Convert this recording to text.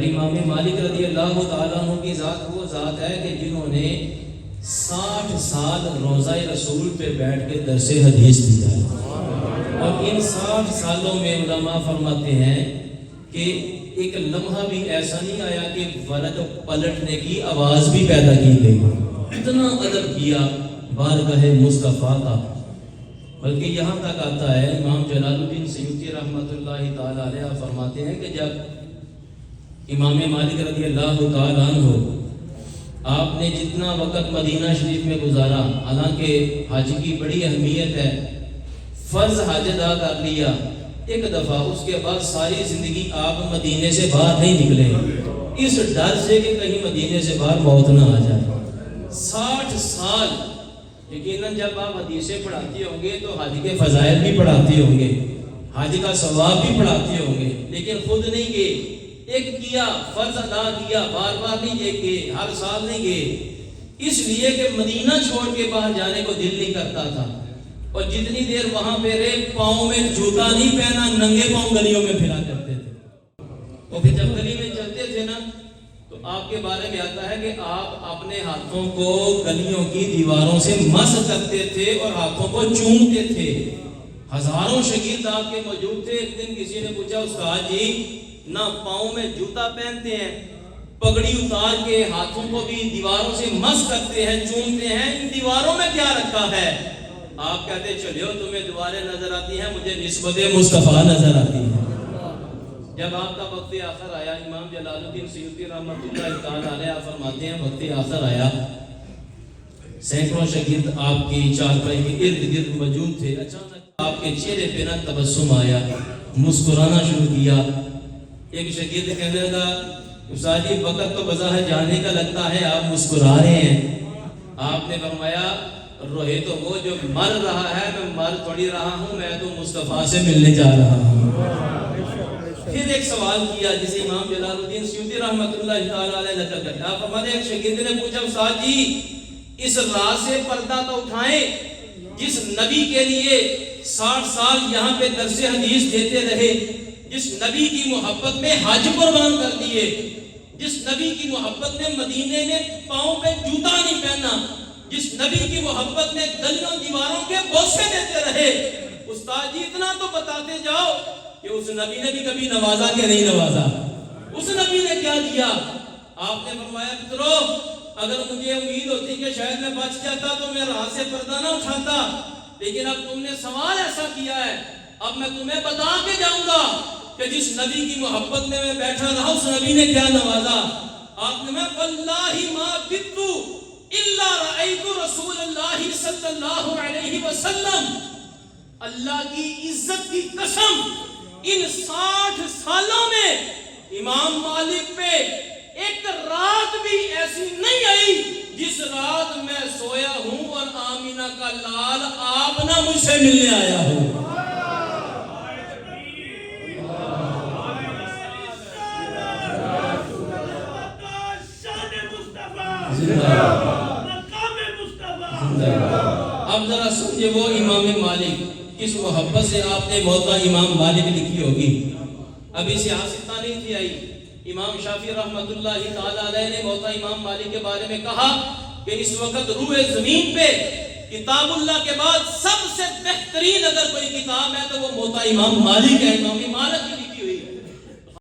امام مالک رضی اللہ تعالیٰ عنہ کی ذات وہ ذات ہے کہ جنہوں نے 60 سال روضہ رسول پہ بیٹھ کے درس حدیث دیا ہے، اور ان 60 سالوں میں علماء فرماتے ہیں کہ ایک لمحہ بھی ایسا نہیں آیا کہ ولد پلٹنے کی آواز بھی پیدا کی گئی، اتنا ادب کیا بارگاہ مصطفیٰ کا۔ بلکہ یہاں تک آتا ہے، امام جلال الدین سیوطی رحمۃ اللہ تعالی علیہ فرماتے ہیں کہ جب امام مالک رضی اللہ تعالیٰ عنہ آپ نے جتنا وقت مدینہ شریف میں گزارا، حالانکہ حج کی بڑی اہمیت ہے، فرض حج ادا کر لیا ایک دفعہ، اس کے بعد ساری زندگی آپ مدینے سے باہر نہیں نکلے، اس ڈر سے کہ کہیں مدینے سے باہر موت نہ آ جائے۔ 60 سال یقیناً جب آپ حدیثیں پڑھاتے ہوں گے تو حج کے فضائل بھی پڑھاتے ہوں گے، حج کا ثواب بھی پڑھاتے ہوں گے، لیکن خود نہیں گئے، ایک کیا فرض ادا کیا، بار بار نہیں گئے، ہر سال نہیں گئے، اس لیے کہ مدینہ چھوڑ کے باہر جانے کو دل نہیں کرتا تھا، اور جتنی دیر وہاں پہ رہے پاؤں میں جوتا نہیں پہنا، ننگے پاؤں گلیوں میں پھرا کرتے تھے۔ اور پھر جب گلی میں چلتے تھے نا تو آپ کے بارے میں آتا ہے کہ آپ اپنے ہاتھوں کو گلیوں کی دیواروں سے مس کرتے تھے اور ہاتھوں کو چومتے تھے۔ ہزاروں شاگرد آپ کے موجود تھے۔ ایک دن کسی نے پوچھا، استاد جی نہ پاؤں میں جوتا پہنتے ہیں، پگڑی اتار کے ہاتھوں کو بھی دیواروں سے مس کرتے ہیں، چومتے ہیں، ان دیواروں میں کیا رکھا ہے؟ آپ کہتے چلیو تمہیں دیواریں نظر آتی ہیں، مجھے نسبت مصطفیٰ نظر آتی ہے۔ جب آپ کا وقت آخر آیا، امام جلال الدین سیوطی رحمۃ اللہ تعالی علیہ فرماتے ہیں وقت آخر آیا، سینکڑوں شاگرد آپ کی چارپائی کے ارد گرد موجود تھے، اچانک آپ کے چہرے پہ نہ تبسم آیا، مسکرانا شروع کیا۔ ایک شاگرد کہنے لگا، استاد جی وقت تو بظاہر جانے کا لگتا ہے، آپ مسکرا رہے ہیں۔ آپ نے فرمایا، روحے تو وہ جو مر رہا ہے، میں مر تھوڑی رہا ہوں، میں تو مصطفیٰ سے ملنے جا رہا ہوں۔ پھر ایک سوال کیا جسے امام جلال الدین سیوطی رحمۃ اللہ تعالی علیہ نقل کرتے ہیں۔ آپ ہمارے ایک شاگرد نے پوچھا، استاد جی اس راز سے پردہ تو اٹھائیں، جس نبی کے لیے 60 سال یہاں پہ درس حدیث دیتے رہے، جس نبی کی محبت میں حج قربان کر دیے، جس نبی کی محبت میں مدینے میں پاؤں پہ جوتا نہیں پہنا، جس نبی کی محبت میں گلیوں دیواروں کے بوسے دیتے رہے، استاد جی اتنا تو بتاتے جاؤ کہ اس نبی نے بھی کبھی نوازا کہ نہیں نوازا، اس نبی نے کیا دیا؟ آپ نے فرمایا، پترو اگر مجھے امید ہوتی کہ شاید میں بچ جاتا تو میں راہ سے پردہ نہ اٹھاتا، لیکن اب تم نے سوال ایسا کیا ہے، اب میں تمہیں بتا کے جاؤں گا کہ جس نبی کی محبت میں بیٹھا رہا اس نبی نے کیا نوازا۔ آپ نے میں واللہ ما بتو الا رأیت رسول اللہ صلی اللہ علیہ وسلم، اللہ کی عزت کی قسم ان 60 سالوں میں امام مالک پہ ایک رات بھی ایسی نہیں آئی جس رات میں سویا ہوں اور آمینہ کا لال آپ نہ مجھ سے ملنے آیا ہوں۔ اب ذرا سمجھے وہ امام مالک کس محبت سے آپ نے موتا امام مالک لکھی ہوگی۔ ابھی سیاستہ نہیں تھی آئی، امام شافعی رحمۃ اللہ تعالی علیہ نے موتا امام مالک کے بارے میں کہا کہ اس وقت روئے زمین پہ کتاب اللہ کے بعد سب سے بہترین اگر کوئی کتاب ہے تو وہ موتا امام مالک ہے، امام مالک